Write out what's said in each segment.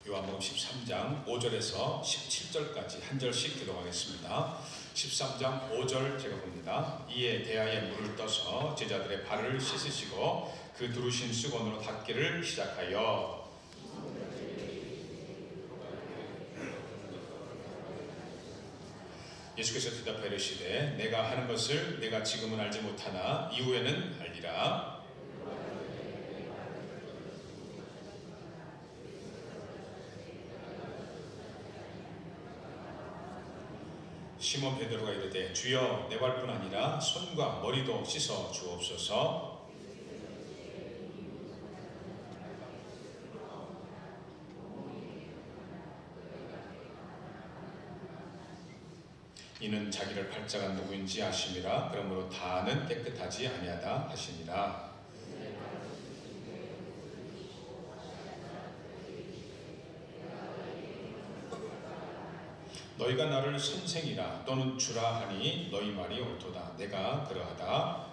요한복음 13장 5절에서 17절까지 한 절씩 기도하겠습니다. 13장 5절 제가 봅니다. 이에 대야에 물을 떠서 제자들의 발을 씻으시고 그 두르신 수건으로 닦기를 시작하여 예수께서 대답하여 이르시되 내가 하는 것을 내가 지금은 알지 못하나 이후에는 알리라. 시몬 베드로가 이르되 주여 내 발뿐 아니라 손과 머리도 씻어 주옵소서. 이는 자기를 발자가 누구인지 아심이라. 그러므로 다는 깨끗하지 아니하다 하시니라. 너희가 나를 선생이라 또는 주라 하니 너희 말이 옳도다. 내가 그러하다.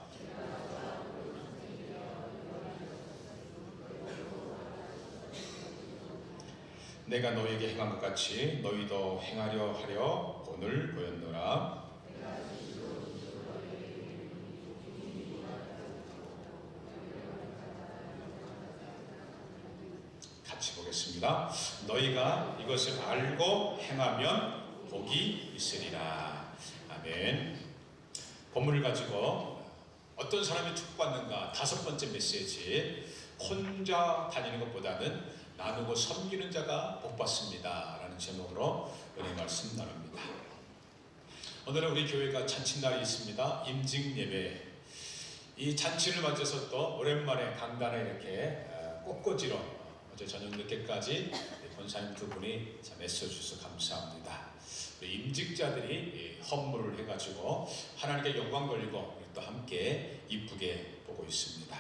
내가 너희에게 행한 것 같이 너희도 행하려 하려 본을 보였노라. 같이 보겠습니다. 너희가 이것을 알고 행하면 복이 있으리라. 아멘. 본문을 가지고 어떤 사람이 축복받는가, 5번째 메시지. 혼자 다니는 것보다는 나누고 섬기는 자가 복받습니다 라는 제목으로 은혜 말씀 나눕니다. 오늘은 우리 교회가 잔칫날이 있습니다. 임직 예배. 이 잔치를 맞춰서 또 오랜만에 강단에 이렇게 꽃꽂이로 어제 저녁 늦게까지 권사님 두 분이 참 애써주셔서 감사합니다. 우리 임직자들이 헌물을 해가지고 하나님께 영광 돌리고 또 함께 이쁘게 보고 있습니다.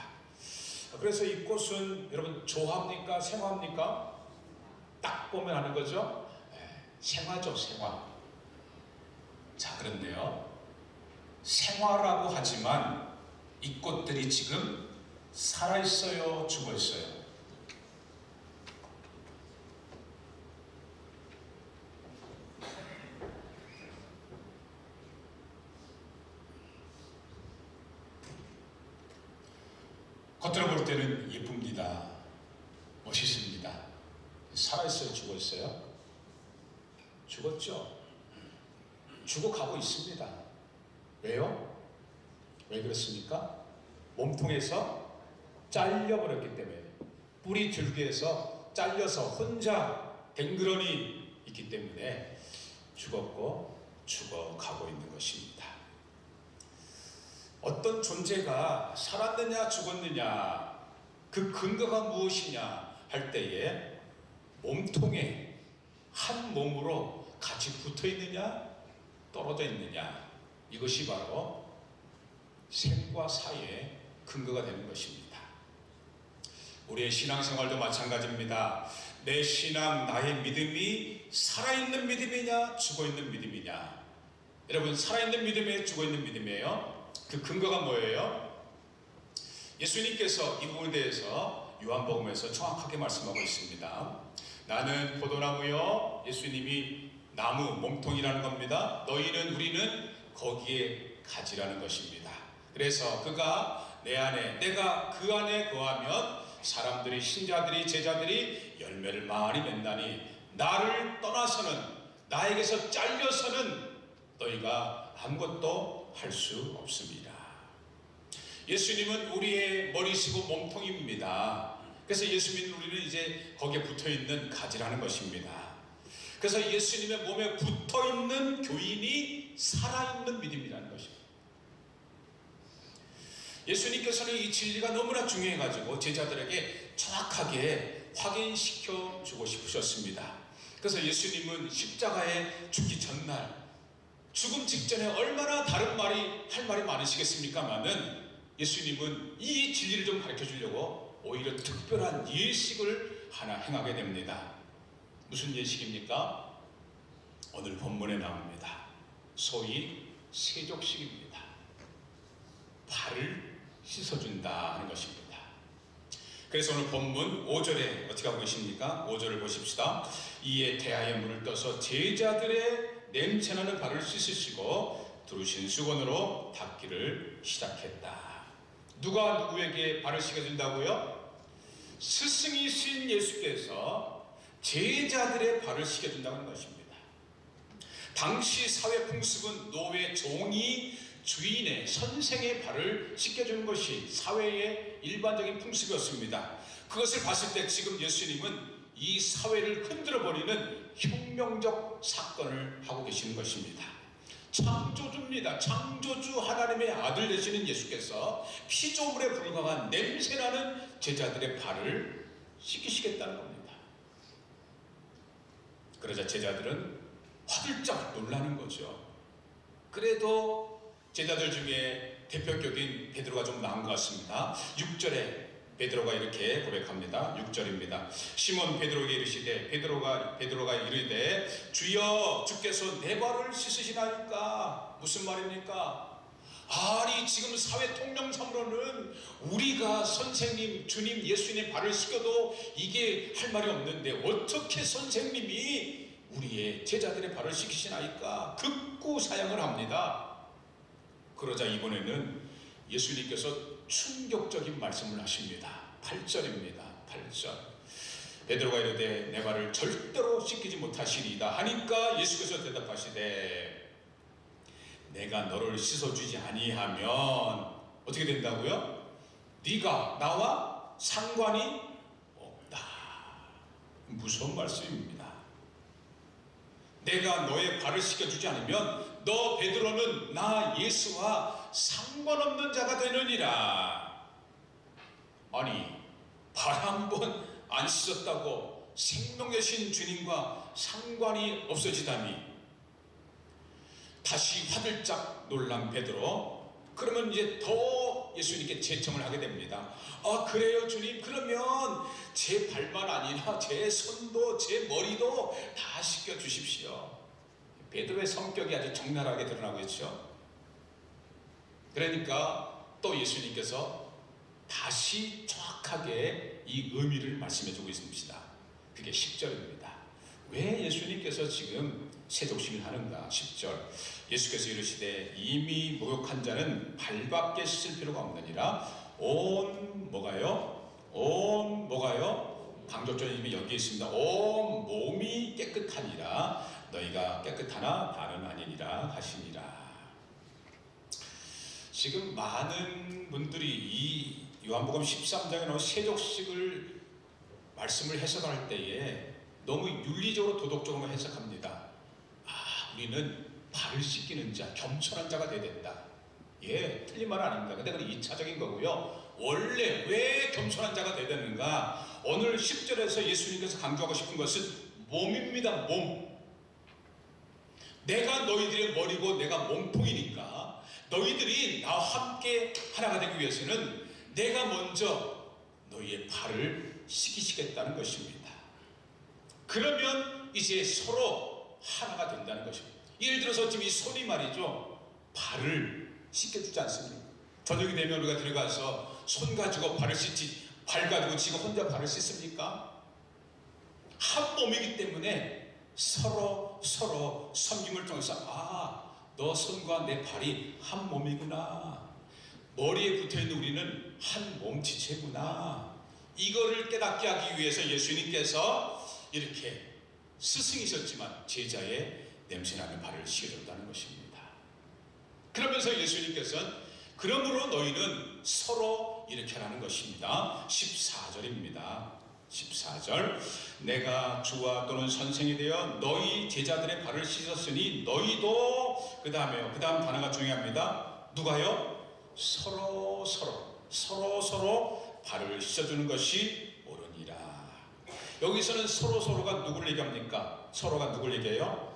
그래서 이 꽃은 여러분 좋아합니까? 생화합니까? 딱 보면 아는 거죠? 생화죠, 생화. 자, 그런데요, 생화라고 하지만 이 꽃들이 지금 살아있어요, 죽어있어요? 겉으로 볼 때는 예쁩니다. 멋있습니다. 살아있어요? 죽어있어요? 죽었죠? 죽어가고 있습니다. 왜요? 왜 그렇습니까? 몸통에서 잘려버렸기 때문에, 뿌리 줄기에서 잘려서 혼자 댕그러니 있기 때문에 죽었고 죽어가고 있는 것입니다. 어떤 존재가 살았느냐 죽었느냐, 그 근거가 무엇이냐 할 때에 몸통에 한 몸으로 같이 붙어 있느냐 떨어져 있느냐, 이것이 바로 생과 사의 근거가 되는 것입니다. 우리의 신앙생활도 마찬가지입니다. 내 신앙, 나의 믿음이 살아있는 믿음이냐 죽어있는 믿음이냐. 여러분, 살아있는 믿음이에요, 죽어있는 믿음이에요? 그 근거가 뭐예요? 예수님께서 이 부분에 대해서 요한복음에서 정확하게 말씀하고 있습니다. 나는 포도나무요, 예수님이 나무, 몸통이라는 겁니다. 너희는, 우리는 거기에 가지라는 것입니다. 그래서 그가 내 안에, 내가 그 안에 거하면 사람들이, 신자들이, 제자들이 열매를 많이 맺나니 나를 떠나서는, 나에게서 잘려서는 너희가 아무것도 할 수 없습니다. 예수님은 우리의 머리시고 몸통입니다. 그래서 예수님은 우리는 이제 거기에 붙어있는 가지라는 것입니다. 그래서 예수님의 몸에 붙어있는 교인이 살아있는 믿음이라는 것입니다. 예수님께서는 이 진리가 너무나 중요해가지고 제자들에게 정확하게 확인시켜 주고 싶으셨습니다. 그래서 예수님은 십자가에 죽기 전날, 죽음 직전에 얼마나 다른 말이, 할 말이 많으시겠습니까마는 예수님은 이 진리를 좀 가르쳐 주려고 오히려 특별한 예식을 하나 행하게 됩니다. 무슨 예식입니까? 오늘 본문에 나옵니다. 소위 세족식입니다. 발을 씻어준다는 것입니다. 그래서 오늘 본문 5절에 어떻게 하고 계십니까? 5절을 보십시다. 이에 대하여 문을 떠서 제자들의 냄새나는 발을 씻으시고 두르신 수건으로 닦기를 시작했다. 누가 누구에게 발을 씻겨준다고요? 스승이신 예수께서 제자들의 발을 씻겨준다는 것입니다. 당시 사회 풍습은 노예 종이 주인의 선생의 발을 씻겨주는 것이 사회의 일반적인 풍습이었습니다. 그것을 봤을 때 지금 예수님은 이 사회를 흔들어버리는 혁명적 사건을 하고 계시는 것입니다. 창조주입니다. 창조주 하나님의 아들 되시는 예수께서 피조물에 불과한 냄새나는 제자들의 발을 씻기시겠다는 겁니다. 그러자 제자들은 화들짝 놀라는 거죠. 그래도 제자들 중에 대표격인 베드로가 좀 나은 것 같습니다. 6절에 베드로가 이렇게 고백합니다. 6절입니다. 시몬 베드로에게 이르시되 베드로가 이르되 주여 주께서 내 발을 씻으시나이까. 무슨 말입니까? 아니 지금 사회 통념상으로는 우리가 선생님 주님 예수님 발을 씻겨도 이게 할 말이 없는데 어떻게 선생님이 우리의 제자들의 발을 씻기시나이까. 극구 사양을 합니다. 그러자 이번에는 예수님께서 충격적인 말씀을 하십니다. 8절입니다. 8절. 베드로가 이르되 내 발을 절대로 씻기지 못하시리이다 하니까 예수께서 대답하시되 내가 너를 씻어주지 아니하면 어떻게 된다고요? 네가 나와 상관이 없다. 무서운 말씀입니다. 내가 너의 발을 씻겨주지 않으면 너 베드로는 나 예수와 상관없는 자가 되느니라. 아니 발 한 번 안 씻었다고 생명 되신 주님과 상관이 없어지다니. 다시 화들짝 놀란 베드로, 그러면 이제 더 예수님께 제청을 하게 됩니다. 아 그래요 주님, 그러면 제 발만 아니라 제 손도 제 머리도 다 씻겨주십시오. 베드로의 성격이 아주 적나라하게 드러나고 있죠. 그러니까 또 예수님께서 다시 정확하게 이 의미를 말씀해주고 있습니다. 그게 10절입니다. 왜 예수님께서 지금 세족식을 하는가? 10절 예수께서 이르시되 이미 목욕한 자는 발밖에 씻을 필요가 없느니라 온 뭐가요? 온 뭐가요? 강조점이 여기 있습니다. 온 몸이 깨끗하니라 너희가 깨끗하나 다는 아니니라 하시니라. 지금 많은 분들이 이 요한복음 13장에 나온 세족식을 말씀을 해석할 때에 너무 윤리적으로 도덕적으로 해석합니다. 아 우리는 발을 씻기는 자, 겸손한 자가 되어야 된다. 예, 틀린 말은 아닙니다. 근데 그건 2차적인 거고요. 원래 왜 겸손한 자가 되어야 되는가? 오늘 10절에서 예수님께서 강조하고 싶은 것은 몸입니다. 몸. 내가 너희들의 머리고 내가 몸통이니까 너희들이 나와 함께 하나가 되기 위해서는 내가 먼저 너희의 발을 씻기시겠다는 것입니다. 그러면 이제 서로 하나가 된다는 것입니다. 예를 들어서 지금 이 손이 말이죠, 발을 씻겨주지 않습니까? 저녁이 되면 우리가 들어가서 손 가지고 발을 씻지, 발 가지고 지금 혼자 발을 씻습니까? 한 몸이기 때문에 서로 섬김을 통해서 아, 너 손과 내 발이 한 몸이구나. 머리에 붙어있는 우리는 한 몸지체구나. 이거를 깨닫게 하기 위해서 예수님께서 이렇게 스승이셨지만 제자의 냄새나는 발을 씻어줬다는 것입니다. 그러면서 예수님께서는 그러므로 너희는 서로 이렇게 하라는 것입니다. 14절입니다. 14절 내가 주와 또는 선생이 되어 너희 제자들의 발을 씻었으니 너희도 그 다음 단어가 중요합니다. 누가요? 서로 발을 씻어주는 것이 옳으니라. 여기서는 서로가 누구를 얘기합니까? 서로가 누구를 얘기해요?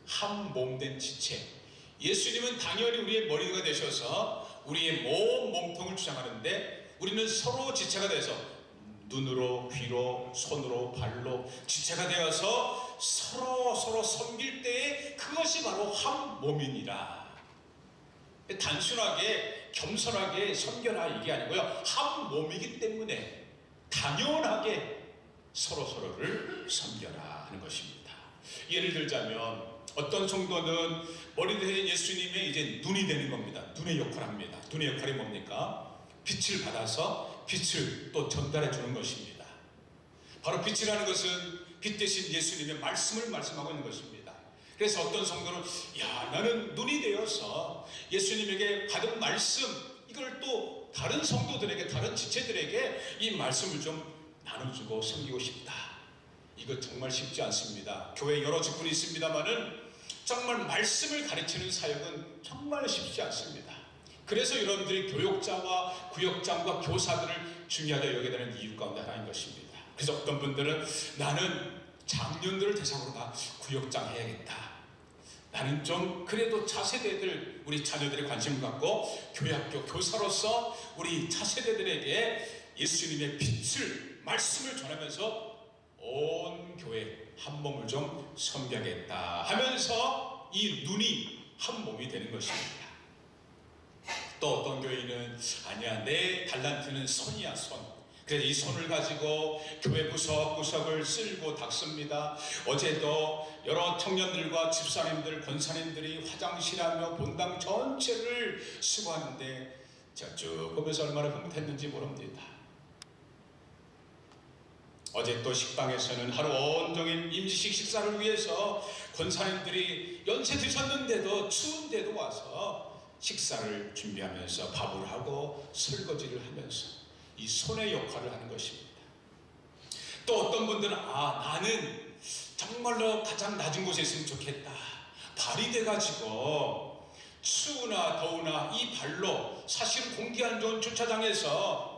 한 몸된 지체. 예수님은 당연히 우리의 머리가 되셔서 우리의 몸통을 주장하는데 우리는 서로 지체가 돼서 눈으로, 귀로, 손으로, 발로 지체가 되어서 서로 섬길 때에 그것이 바로 한 몸이니라. 단순하게 겸손하게 섬겨라 이게 아니고요, 한 몸이기 때문에 당연하게 서로서로를 섬겨라 하는 것입니다. 예를 들자면 어떤 성도는 머리 대신 예수님의 이제 눈이 되는 겁니다. 눈의 역할을 합니다. 눈의 역할이 뭡니까? 빛을 받아서 빛을 또 전달해 주는 것입니다. 바로 빛이라는 것은 빛 대신 예수님의 말씀을 말씀하고 있는 것입니다. 그래서 어떤 성도는 나는 눈이 되어서 예수님에게 받은 말씀, 이걸 또 다른 성도들에게, 다른 지체들에게 이 말씀을 좀 나눠주고 섬기고 싶다. 이거 정말 쉽지 않습니다. 교회에 여러 직분이 있습니다만은 정말 말씀을 가르치는 사역은 정말 쉽지 않습니다. 그래서 여러분들이 교육자와 구역장과 교사들을 중요하게 여기게 되는 이유 가운데 하나인 것입니다. 그래서 어떤 분들은 나는 장년들을 대상으로 다 구역장 해야겠다. 나는 좀 그래도 차세대들, 우리 자녀들의 관심을 갖고 교회학교 교사로서 우리 차세대들에게 예수님의 빛을, 말씀을 전하면서 온 교회 한 몸을 좀 섬겨야겠다 하면서 이 눈이 한 몸이 되는 것입니다. 또 어떤 교회는 아니야, 내 달란트는 손이야, 손. 그래서 이 손을 가지고 교회 구석구석을 쓸고 닦습니다. 어제도 여러 청년들과 집사님들, 권사님들이 화장실하며 본당 전체를 쓰고 하는데 제가 쭉 보면서 얼마나 흐뭇했는지 모릅니다. 어제 또 식당에서는 하루 온종일 임시식 식사를 위해서 권사님들이 연세 드셨는데도 추운데도 와서 식사를 준비하면서 밥을 하고 설거지를 하면서 이 손의 역할을 하는 것입니다. 또 어떤 분들은 나는 정말로 가장 낮은 곳에 있으면 좋겠다. 발이 돼가지고 추우나 더우나 이 발로 사실 공기 안 좋은 주차장에서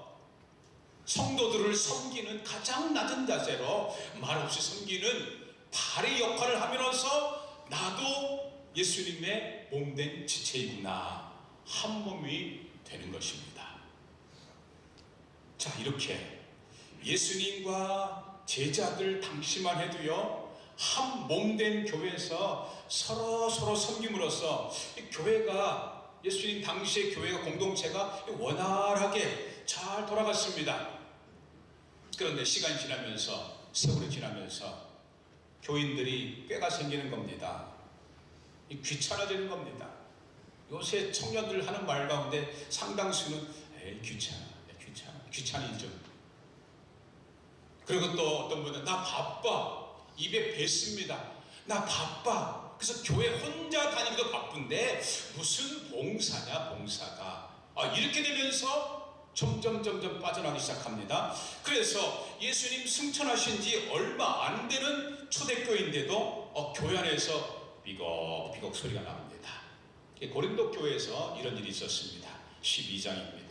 성도들을 섬기는 가장 낮은 자세로 말없이 섬기는 발의 역할을 하면서 나도 예수님의 몸된 지체이구나, 한 몸이 되는 것입니다. 자, 이렇게 예수님과 제자들 당시만 해도요, 한 몸된 교회에서 서로 섬김으로써 이 교회가, 예수님 당시의 교회가, 공동체가 원활하게 잘 돌아갔습니다. 그런데 시간이 지나면서, 세월이 지나면서 교인들이 꾀가 생기는 겁니다. 귀찮아지는 겁니다. 요새 청년들 하는 말 가운데 상당수는 귀찮이죠. 그리고 또 어떤 분은 나 바빠, 입에 뱉습니다. 나 바빠. 그래서 교회 혼자 다니기도 바쁜데 무슨 봉사냐, 봉사가. 이렇게 되면서 점점 빠져나가기 시작합니다. 그래서 예수님 승천하신 지 얼마 안 되는 초대교회인데도 교회 안에서 비걱비걱 소리가 납니다. 고린도 교회에서 이런 일이 있었습니다. 12장입니다.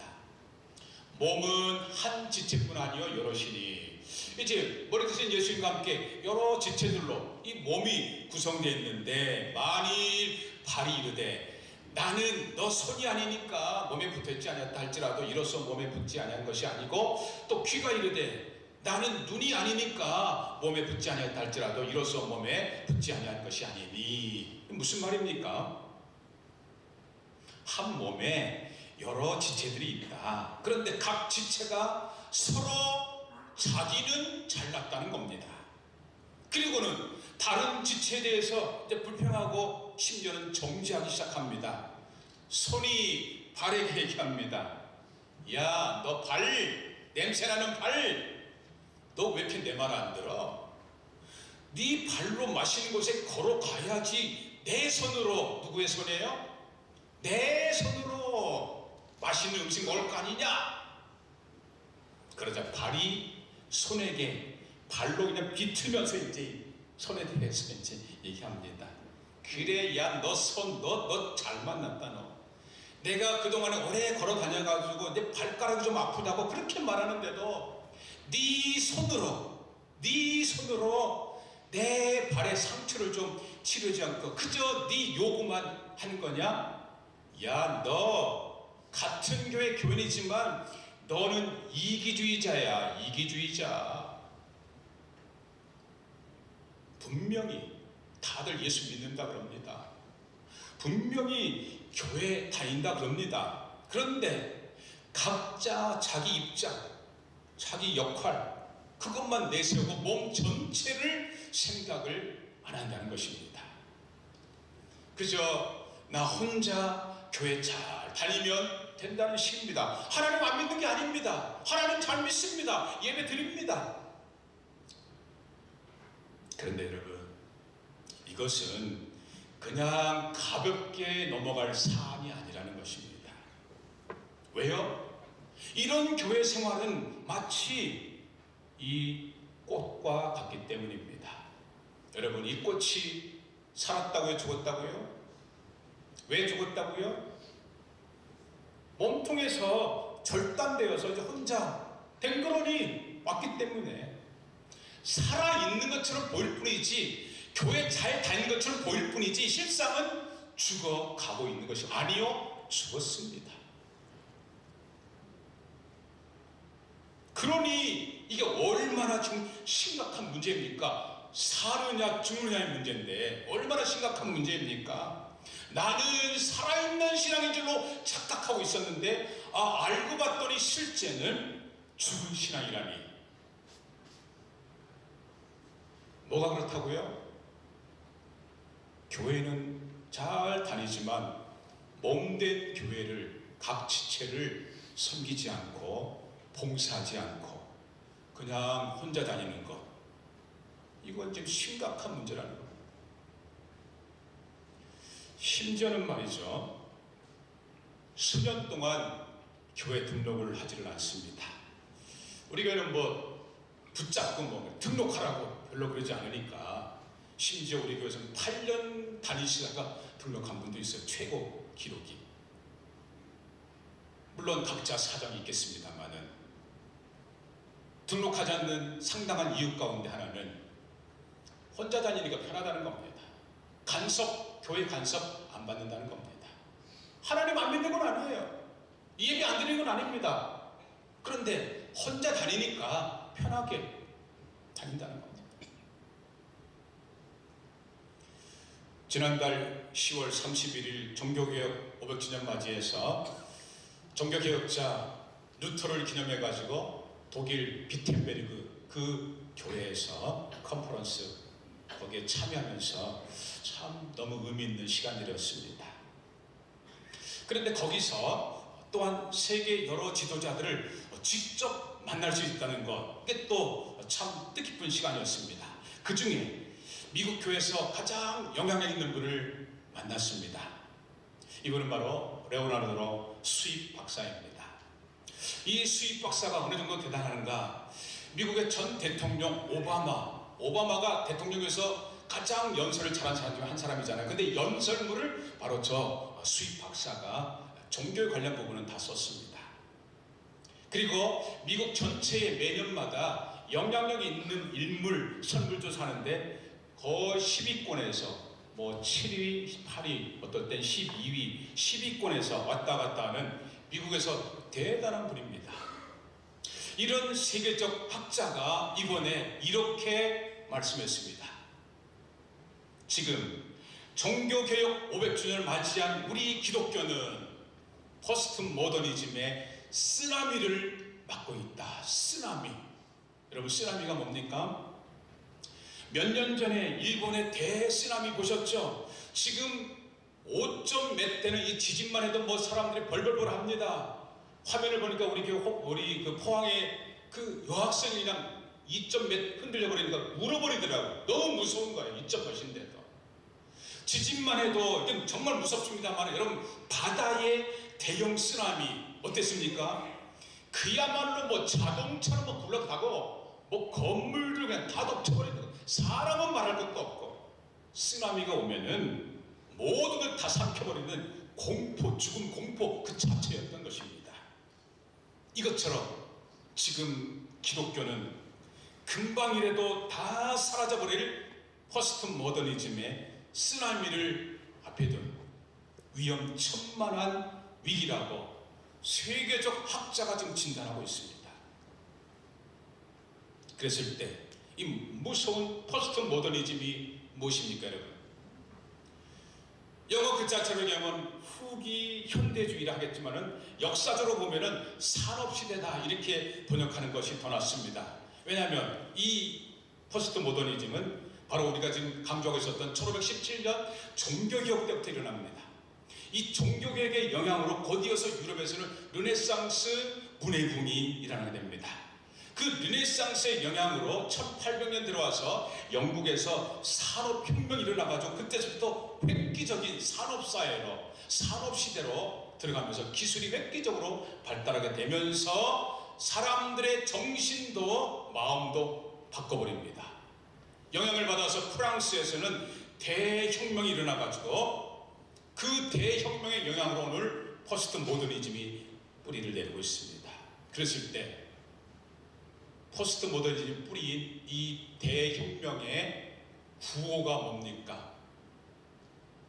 몸은 한 지체뿐 아니요 여럿이니. 이제 머리 드신 예수님과 함께 여러 지체들로 이 몸이 구성되어 있는데, 만일 발이 이르되 나는 너 손이 아니니까 몸에 붙어있지 않았다 할지라도 이로써 몸에 붙지 아니한 것이 아니고, 또 귀가 이르되 나는 눈이 아니니까 몸에 붙지 아니했다 할지라도 이로써 몸에 붙지 아니한 것이 아니니. 무슨 말입니까? 한 몸에 여러 지체들이 있다. 그런데 각 지체가 서로 자기는 잘났다는 겁니다. 그리고는 다른 지체에 대해서 이제 불평하고 심지어는 정죄하기 시작합니다. 손이 발에게 얘기합니다. 야, 너 발, 냄새나는 발, 너 왜 이렇게 내 말 안 들어? 네 발로 마시는 곳에 걸어가야지. 내 손으로, 누구의 손이에요? 내 손으로 맛있는 음식 먹을 거 아니냐? 그러자 발이 손에게 발로 그냥 비틀면서 이제 손에 대해서 이제 얘기합니다. 그래, 야, 너 손, 너 잘 만났다, 너. 내가 그동안에 오래 걸어 다녀가지고 내 발가락이 좀 아프다고 그렇게 말하는데도 네 손으로 내 발의 상처를 좀 치르지 않고 그저 네 요구만 하는 거냐? 야, 너 같은 교회 교인이지만 너는 이기주의자야, 이기주의자. 분명히 다들 예수 믿는다 그럽니다. 분명히 교회 다닌다 그럽니다. 그런데 각자 자기 입장, 자기 역할 그것만 내세우고 몸 전체를 생각을 안 한다는 것입니다. 그저 나 혼자 교회 잘 다니면 된다는 식입니다. 하나님 안 믿는 게 아닙니다. 하나님 잘 믿습니다. 예배 드립니다. 그런데 여러분, 이것은 그냥 가볍게 넘어갈 사안이 아니라는 것입니다. 왜요? 이런 교회 생활은 마치 이 꽃과 같기 때문입니다. 여러분, 이 꽃이 살았다고요? 죽었다고요? 왜 죽었다고요? 몸통에서 절단되어서 이제 혼자 댕그러니 왔기 때문에 살아있는 것처럼 보일 뿐이지, 교회 잘 다니는 것처럼 보일 뿐이지 실상은 죽어가고 있는 것이 아니요, 죽었습니다. 그러니 이게 얼마나 지금 심각한 문제입니까? 사느냐 죽느냐의 문제인데 얼마나 심각한 문제입니까? 나는 살아있는 신앙인 줄로 착각하고 있었는데 알고 봤더니 실제는 죽은 신앙이라니. 뭐가 그렇다고요? 교회는 잘 다니지만 몸된 교회를, 각 지체를 섬기지 않고 봉사하지 않고 그냥 혼자 다니는 것, 이건 지금 심각한 문제라는 겁니다. 심지어는 말이죠, 수년 동안 교회 등록을 하지를 않습니다. 우리 교회는 붙잡고 등록하라고 별로 그러지 않으니까, 심지어 우리 교회에서는 8년 다니시다가 등록한 분도 있어요. 최고 기록이. 물론 각자 사정이 있겠습니다만은, 등록하지 않는 상당한 이유 가운데 하나는 혼자 다니니까 편하다는 겁니다. 교회 간섭 안 받는다는 겁니다. 하나님 안 믿는 건 아니에요. 이 예배 안 드리는 건 아닙니다. 그런데 혼자 다니니까 편하게 다닌다는 겁니다. 지난달 10월 31일 종교개혁 500주년 맞이해서 종교개혁자 루터를 기념해가지고 독일 비텐베르그 그 교회에서 컨퍼런스 거기에 참여하면서 참 너무 의미 있는 시간들이었습니다. 그런데 거기서 또한 세계 여러 지도자들을 직접 만날 수 있다는 것, 이게 또 참 뜻깊은 시간이었습니다. 그 중에 미국 교회에서 가장 영향력 있는 분을 만났습니다. 이분은 바로 레오나르도 스윗 박사입니다. 이 스윗 박사가 어느 정도 대단한가? 미국의 전 대통령 오바마가 대통령에서 가장 연설을 잘한 사람 중 한 사람이잖아요. 근데 연설문을 바로 저 스윗 박사가 종교에 관련 부분은 다 썼습니다. 그리고 미국 전체에 매년마다 영향력 있는 인물 설문조사하는데 거의 10위권에서 7위, 8위, 어떨 땐 12위, 10위권에서 왔다 갔다 하는 미국에서 대단한 분입니다. 이런 세계적 학자가 이번에 이렇게 말씀했습니다. 지금 종교개혁 500주년을 맞이한 우리 기독교는 포스트 모더니즘의 쓰나미를 맞고 있다. 쓰나미. 여러분, 쓰나미가 뭡니까? 몇 년 전에 일본의 대쓰나미 보셨죠? 지금 5점 몇 대는 이 지진만 해도 사람들이 벌벌벌 합니다. 화면을 보니까 우리 그 포항의 그 여학생이 그냥 2점 몇 흔들려 버리니까 울어버리더라고요. 너무 무서운 거예요. 2점 몇인데도. 지진만 해도 정말 무섭습니다만, 여러분, 바다의 대형 쓰나미 어땠습니까? 그야말로 자동차로 굴러가고 건물들 그냥 다 덮쳐버리고 사람은 말할 것도 없고, 쓰나미가 오면은 모든 걸 다 삼켜버리는 공포, 죽음 공포 그 자체였던 것입니다. 이것처럼 지금 기독교는 금방이라도 다 사라져버릴 포스트 모더니즘의 쓰나미를 앞에 둔 위험천만한 위기라고 세계적 학자가 지금 진단하고 있습니다. 그랬을 때 이 무서운 포스트 모더니즘이 무엇입니까, 여러분? 영어 그 자체로 얘기하면 후기 현대주의라 하겠지만은 역사적으로 보면은 산업시대다 이렇게 번역하는 것이 더 낫습니다. 왜냐하면 이 포스트 모더니즘은 바로 우리가 지금 강조하고 있었던 1517년 종교개혁 때부터 일어납니다. 이 종교개혁의 영향으로 곧이어서 유럽에서는 르네상스 문해궁이 일어나게 됩니다. 그 르네상스의 영향으로 1800년 들어와서 영국에서 산업혁명이 일어나가지고 그때부터 획기적인 산업사회로 산업시대로 들어가면서 기술이 획기적으로 발달하게 되면서 사람들의 정신도 마음도 바꿔버립니다. 영향을 받아서 프랑스에서는 대혁명이 일어나가지고 그 대혁명의 영향으로 오늘 포스트 모더니즘이 뿌리를 내리고 있습니다. 그랬을 때 포스트 모더니즘 뿌리인 이 대혁명의 구호가 뭡니까?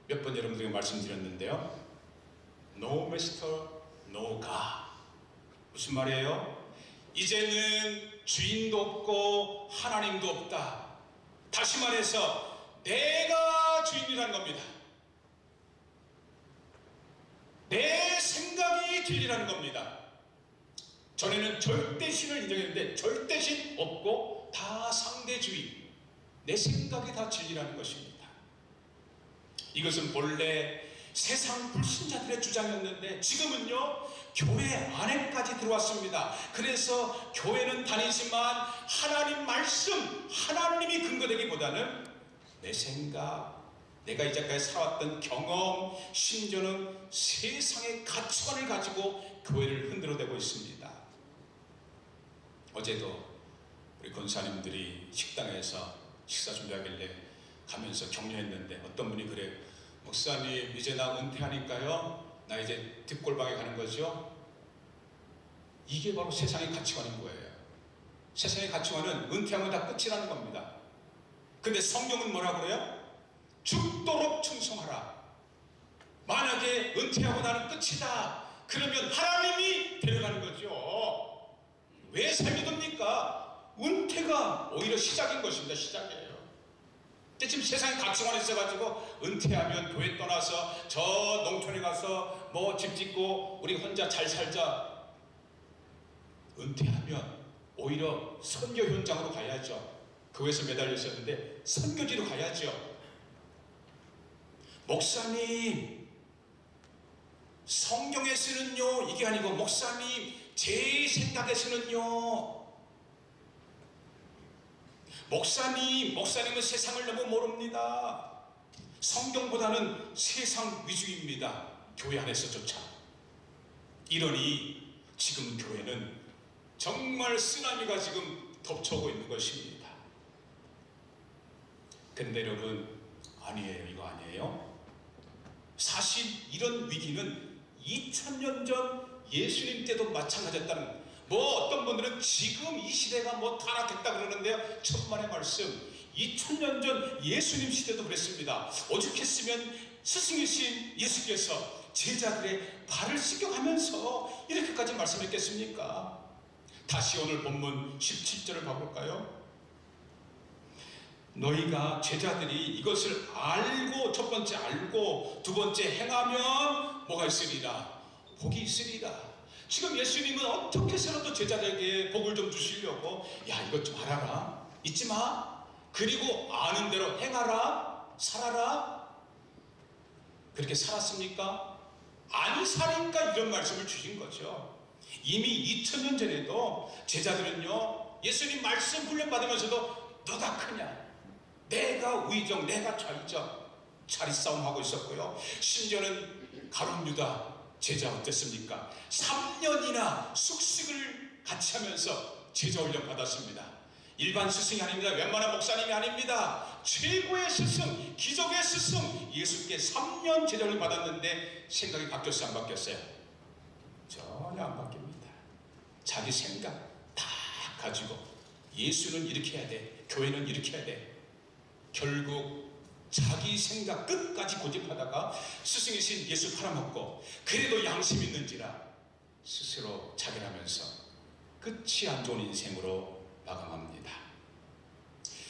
몇 번 여러분들에게 말씀드렸는데요. No master, no God. 무슨 말이에요? 이제는 주인도 없고 하나님도 없다. 다시 말해서 내가 주인이라는 겁니다. 내 생각이 진리라는 겁니다. 전에는 절대신을 인정했는데 절대신 없고 다 상대주의, 내 생각이 다 진리라는 것입니다. 이것은 본래 세상 불신자들의 주장이었는데 지금은요 교회 안에까지 들어왔습니다. 그래서 교회는 다니지만 하나님 말씀, 하나님이 근거되기보다는 내 생각, 내가 이제까지 살아왔던 경험, 심지어는 세상의 가치관을 가지고 교회를 흔들어대고 있습니다. 어제도 우리 권사님들이 식당에서 식사 준비하길래 가면서 격려했는데 어떤 분이 그래요. 목사님 이제 나 은퇴하니까요 나 이제 뒷골방에 가는 거죠. 이게 바로 세상의 가치관인 거예요. 세상의 가치관은 은퇴하면 다 끝이라는 겁니다. 근데 성경은 뭐라 그래요? 죽도록 충성하라. 만약에 은퇴하고 나는 끝이다 그러면 하나님이 데려가는 거죠. 왜 살게 됩니까? 은퇴가 오히려 시작인 것입니다. 시작이에요. 근데 지금 세상에 가치관이 있어가지고 은퇴하면 교회 떠나서 저 농촌에 가서 뭐 집 짓고 우리 혼자 잘 살자. 은퇴하면 오히려 선교 현장으로 가야죠. 교회에서 매달려 있었는데 선교지로 가야죠. 목사님 성경에서는요 이게 아니고 목사님 제 생각에서는요 목사님은 세상을 너무 모릅니다. 성경보다는 세상 위주입니다. 교회 안에서조차. 이러니 지금 교회는 정말 쓰나미가 지금 덮쳐오고 있는 것입니다. 근데 여러분 아니에요. 이거 아니에요. 사실 이런 위기는 2000년 전 예수님 때도 마찬가지였다는, 뭐 어떤 분들은 지금 이 시대가 뭐 타락했다 그러는데요. 천만의 말씀, 2000년 전 예수님 시대도 그랬습니다. 오죽했으면 스승이신 예수께서 제자들의 발을 씻겨가면서 이렇게까지 말씀했겠습니까? 다시 오늘 본문 17절을 봐볼까요? 너희가 제자들이 이것을 알고, 첫 번째 알고 두 번째 행하면 뭐가 있으리라? 복이 있으리라. 지금 예수님은 어떻게 해서라도 제자들에게 복을 좀 주시려고 야 이것 좀 알아라, 잊지 마, 그리고 아는 대로 행하라, 살아라. 그렇게 살았습니까? 안 사니까 이런 말씀을 주신 거죠. 이미 2000년 전에도 제자들은요 예수님 말씀 훈련받으면서도 너가 크냐, 내가 위적, 내가 좌의적 자리싸움하고 있었고요. 심지어는 가룟 유다 제자 어땠습니까? 3년이나 숙식을 같이 하면서 제자 훈련 받았습니다. 일반 스승이 아닙니다. 웬만한 목사님이 아닙니다. 최고의 스승, 기적의 스승 예수께 3년 제자 훈련 받았는데 생각이 바뀌었어요? 안 바뀌었어요? 전혀 안 바뀝니다. 자기 생각 다 가지고 예수는 이렇게 해야 돼, 교회는 이렇게 해야 돼. 결국 자기 생각 끝까지 고집하다가 스승이신 예수 팔아먹고 그래도 양심 있는지라 스스로 자결하면서 끝이 안 좋은 인생으로 마감합니다.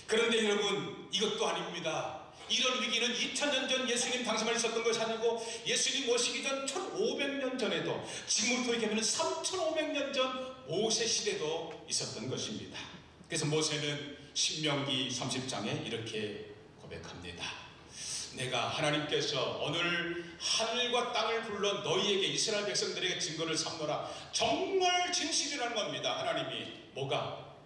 그런데 여러분 이것도 아닙니다. 이런 위기는 2000년 전 예수님 당시만 있었던 것이 아니고 예수님 오시기 전 1500년 전에도, 지금으로 얘기하면 3500년 전 모세 시대도 있었던 것입니다. 그래서 모세는 신명기 30장에 이렇게 고백합니다. 내가 하나님께서 오늘 하늘과 땅을 불러 너희에게, 이스라엘 백성들에게 증거를 삼노라. 정말 진실이라는 겁니다. 하나님이 뭐가?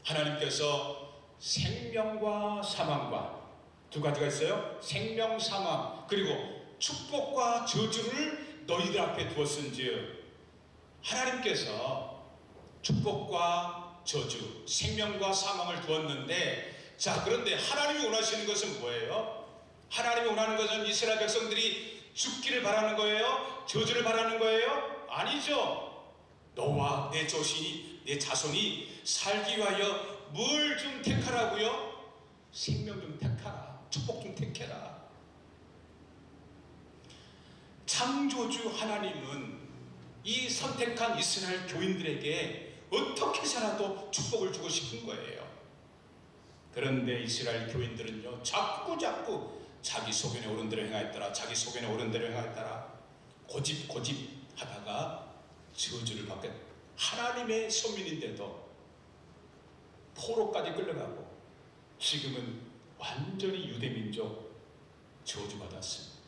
하나님께서 생명과 사망과 두 가지가 있어요. 생명, 사망, 그리고 축복과 저주를 너희들 앞에 두었은즉, 하나님께서 축복과 저주, 생명과 사망을 두었는데, 자, 그런데 하나님이 원하시는 것은 뭐예요? 하나님이 원하는 것은 이스라엘 백성들이 죽기를 바라는 거예요? 저주를 바라는 거예요? 아니죠. 너와 내 자손이 살기 위하여 뭘 좀 택하라고요? 생명 좀 택하라. 축복 좀 택해라. 창조주 하나님은 이 선택한 이스라엘 교인들에게 어떻게 살아도 축복을 주고 싶은 거예요. 그런데 이스라엘 교인들은요, 자꾸 자기 소견에 오른 대로 행하였더라, 자기 소견에 오른 대로 행하였더라, 고집 하다가 저주를 받게, 하나님의 소민인데도 포로까지 끌려가고, 지금은 완전히 유대민족 저주받았습니다.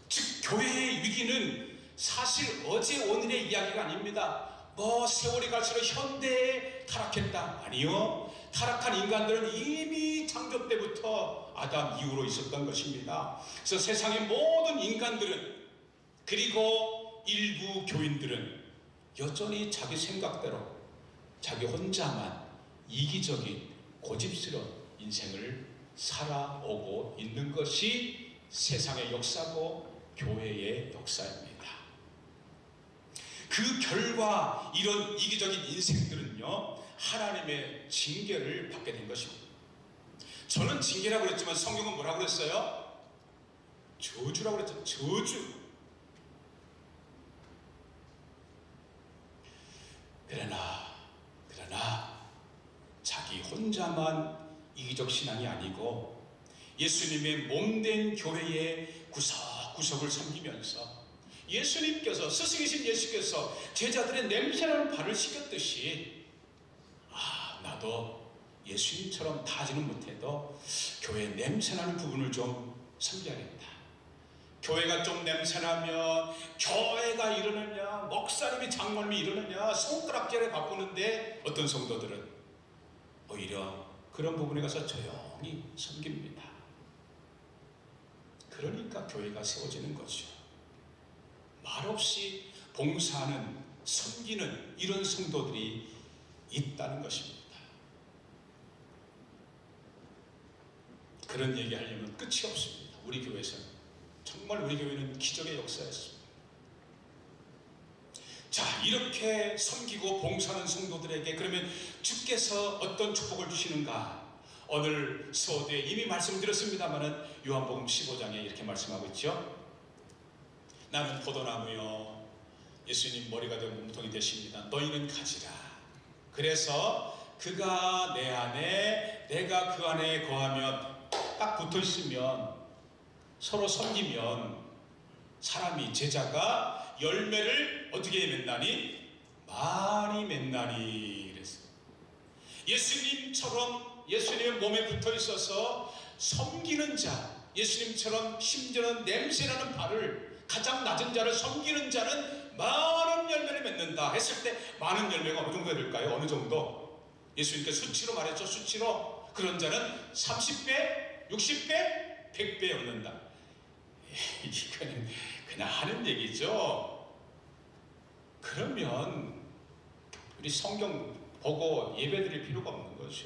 즉, 교회의 위기는 사실 어제 오늘의 이야기가 아닙니다. 뭐 세월이 갈수록 현대에 타락했다, 아니요. 타락한 인간들은 이미 창조 때부터 아담 이후로 있었던 것입니다. 그래서 세상의 모든 인간들은, 그리고 일부 교인들은 여전히 자기 생각대로 자기 혼자만 이기적인 고집스러운 인생을 살아오고 있는 것이 세상의 역사고 교회의 역사입니다. 그 결과 이런 이기적인 인생들은요, 하나님의 징계를 받게 된 것입니다. 저는 징계라고 그랬지만 성경은 뭐라고 그랬어요? 저주라고 그랬죠. 저주. 그러나 자기 혼자만 이기적 신앙이 아니고 예수님의 몸된 교회의 구석구석을 섬기면서 예수님께서, 스승이신 예수께서 제자들의 냄새나는 발을 씻겼듯이, 나도 예수님처럼 다지는 못해도 교회의 냄새나는 부분을 좀 섬겨야겠다. 교회가 좀 냄새나면 교회가 이러느냐, 목사님이 장로님이 이러느냐, 손가락질에 바꾸는데 어떤 성도들은 오히려 그런 부분에 가서 조용히 섬깁니다. 그러니까 교회가 세워지는 거죠. 말없이 봉사하는, 섬기는 이런 성도들이 있다는 것입니다. 그런 얘기하려면 끝이 없습니다. 우리 교회에서는 정말 우리 교회는 기적의 역사였습니다. 자, 이렇게 섬기고 봉사하는 성도들에게 그러면 주께서 어떤 축복을 주시는가? 오늘 서두에 이미 말씀드렸습니다마는 요한복음 15장에 이렇게 말씀하고 있죠. 나는 포도나무요, 예수님 머리가 되고 몸통이 되십니다. 너희는 가지라. 그래서 그가 내 안에, 내가 그 안에 거하면, 딱 붙어있으면, 서로 섬기면 사람이, 제자가 열매를 어떻게 맺나니? 많이 맺나니. 그랬어요. 예수님처럼 예수님의 몸에 붙어있어서 섬기는 자, 예수님처럼 심지어는 냄새나는 발을, 가장 낮은 자를 섬기는 자는 많은 열매를 맺는다 했을 때, 많은 열매가 어느 정도 될까요? 어느 정도? 예수님께 수치로 말했죠. 수치로. 그런 자는 30배, 60배, 100배 얻는다. 이거는 그냥 하는 얘기죠. 그러면 우리 성경 보고 예배드릴 필요가 없는 거죠.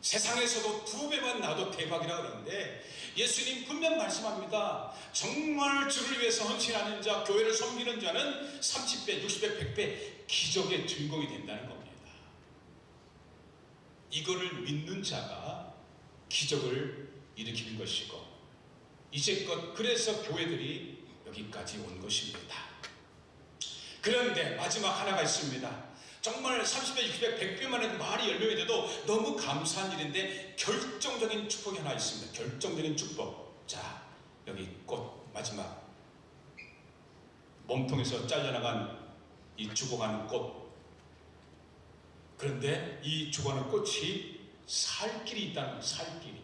세상에서도 2배만 나도 대박이라 그러는데 예수님 분명 말씀합니다. 정말 주를 위해서 헌신하는 자, 교회를 섬기는 자는 30배, 60배, 100배 기적의 주인공이 된다는 겁니다. 이거를 믿는 자가 기적을 일으키는 것이고, 이제껏 그래서 교회들이 여기까지 온 것입니다. 그런데 마지막 하나가 있습니다. 정말 30배, 60배, 100배만 해도 말이 10명이 돼도 너무 감사한 일인데 결정적인 축복이 하나 있습니다. 결정적인 축복. 자, 여기 꽃 마지막 몸통에서 잘려나간 이 죽어가는 꽃. 그런데 이 죽어가는 꽃이 살 길이 있다는 거예요. 살 길이.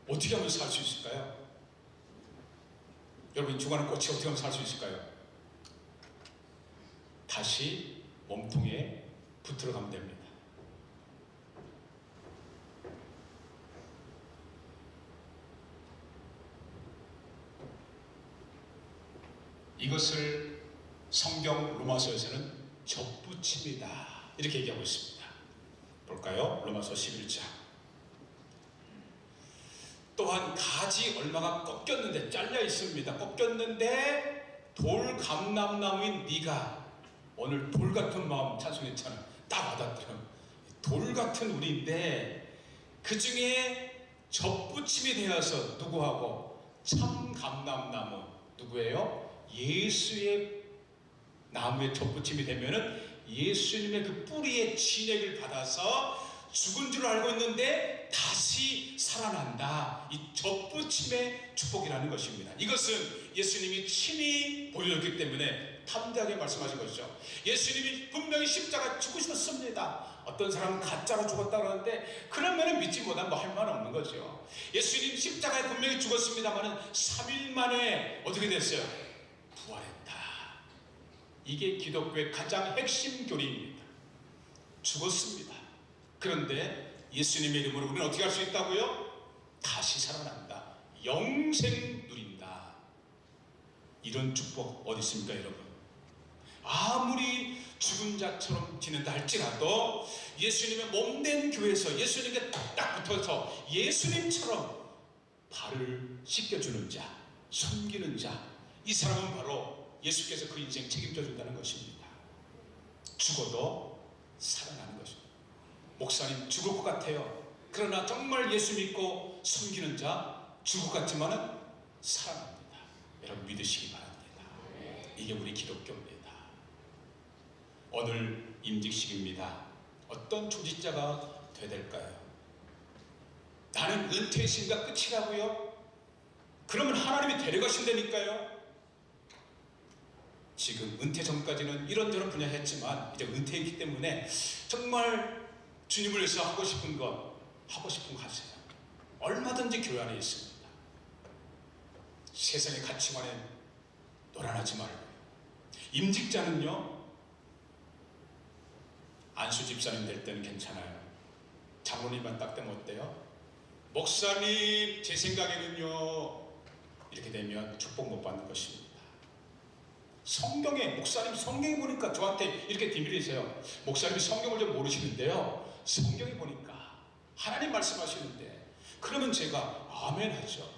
어떻게 하면 살 수 있을까요? 여러분, 죽어가는 꽃이 어떻게 하면 살 수 있을까요? 다시 몸통에 붙들어 가면 됩니다. 이것을 성경 로마서에서는 접붙임이다 이렇게 얘기하고 있습니다. 볼까요? 로마서 11장. 또한 가지 얼마가 꺾였는데, 잘려 있습니다. 꺾였는데 돌감람나무인 네가, 오늘 돌같은 마음 찬송했잖아요. 딱 와닿더라고요. 돌같은 우리인데 그 중에 접붙임이 되어서 누구하고? 참감람나무. 누구예요? 예수의 나무에 접붙임이 되면은 예수님의 그 뿌리의 진액을 받아서 죽은 줄 알고 있는데 다시 살아난다. 이 접붙임의 축복이라는 것입니다. 이것은 예수님이 친히 보여줬기 때문에 담대하게 말씀하신 것이죠. 예수님이 분명히 십자가 죽으셨습니다. 어떤 사람은 가짜로 죽었다 그러는데 그러면 믿지 못하면 뭐 할 말 없는 거죠. 예수님 십자가에 분명히 죽었습니다만 3일 만에 어떻게 됐어요? 부활했다. 이게 기독교의 가장 핵심 교리입니다. 죽었습니다. 그런데 예수님의 이름으로 우리는 어떻게 할 수 있다고요? 다시 살아난다. 영생 누린다. 이런 축복 어디 있습니까, 여러분? 아무리 죽은 자처럼 지낸다 할지라도 예수님의 몸된 교회에서 예수님께 딱 붙어서 예수님처럼 발을 씻겨주는 자, 섬기는 자, 이 사람은 바로 예수께서 그 인생 책임져 준다는 것입니다. 죽어도 살아나는 것입니다. 목사님 죽을 것 같아요. 그러나 정말 예수 믿고 섬기는 자, 죽을 것 같지만은 살아납니다. 여러분 믿으시기 바랍니다. 이게 우리 기독교입니다. 오늘 임직식입니다. 어떤 초직자가 돼야 될까요? 나는 은퇴신가 끝이라고요? 그러면 하나님이 데려가신다니까요. 지금 은퇴 전까지는 이런저런 분야 했지만 이제 은퇴했기 때문에 정말 주님을 위해서 하고 싶은 것, 하고 싶은 거 하세요. 얼마든지 교회 안에 있습니다. 세상의 가치관에 노란하지 말고. 임직자는요, 안수 집사님 될 때는 괜찮아요. 장로님만 딱 되면 어때요? 목사님 제 생각에는요, 이렇게 되면 축복 못 받는 것입니다. 성경에, 목사님 성경에 보니까 저한테 이렇게 비밀이 있어요. 목사님이 성경을 좀 모르시는데요, 성경에 보니까 하나님 말씀하시는데, 그러면 제가 아멘 하죠.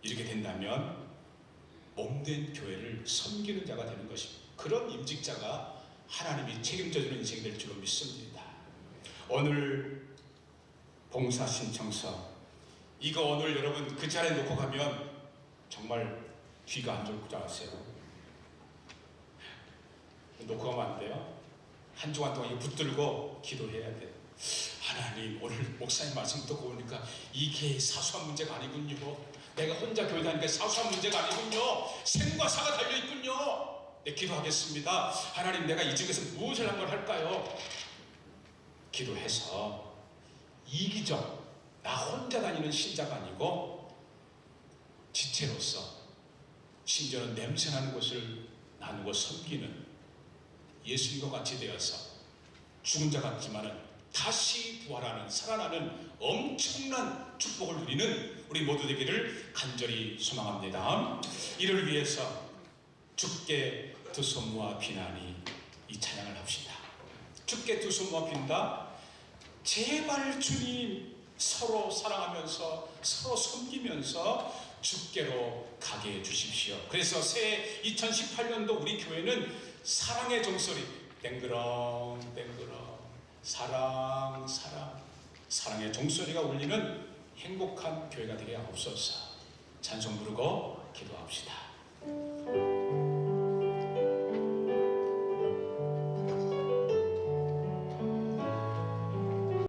이렇게 된다면 몸된 교회를 섬기는 자가 되는 것입니다. 그런 임직자가 하나님이 책임져주는 인생이 될 줄로 믿습니다. 오늘 봉사 신청서, 이거 오늘 여러분 그 자리에 놓고 가면 정말 귀가 안 좋을 줄 아세요? 놓고 가면 안 돼요. 한 주간 동안 이거 붙들고 기도해야 돼요. 하나님, 오늘 목사님 말씀 듣고 보니까 이게 사소한 문제가 아니군요. 내가 혼자 교회 다니니까 사소한 문제가 아니군요. 생과 사가 달려있군요. 네, 기도하겠습니다. 하나님, 내가 이 중에서 무엇을 한 걸 할까요? 기도해서 이기적, 나 혼자 다니는 신자가 아니고 지체로서, 심지어는 냄새나는 곳을 나누고 섬기는 예수님과 같이 되어서 죽은 자 같지만은 다시 부활하는, 살아나는 엄청난 축복을 누리는 우리 모두 되기를 간절히 소망합니다. 이를 위해서 주께 두 손 모아 비나니, 이 찬양을 합시다. 주께 두 손 모아 빈다. 제발 주님, 서로 사랑하면서 서로 섬기면서 주께로 가게 해주십시오. 그래서 새 2018년도 우리 교회는 사랑의 종소리, 땡그렁 땡그렁, 사랑 사랑, 사랑의 종소리가 울리는 행복한 교회가 되게 하옵소서. 찬송 부르고 기도합시다.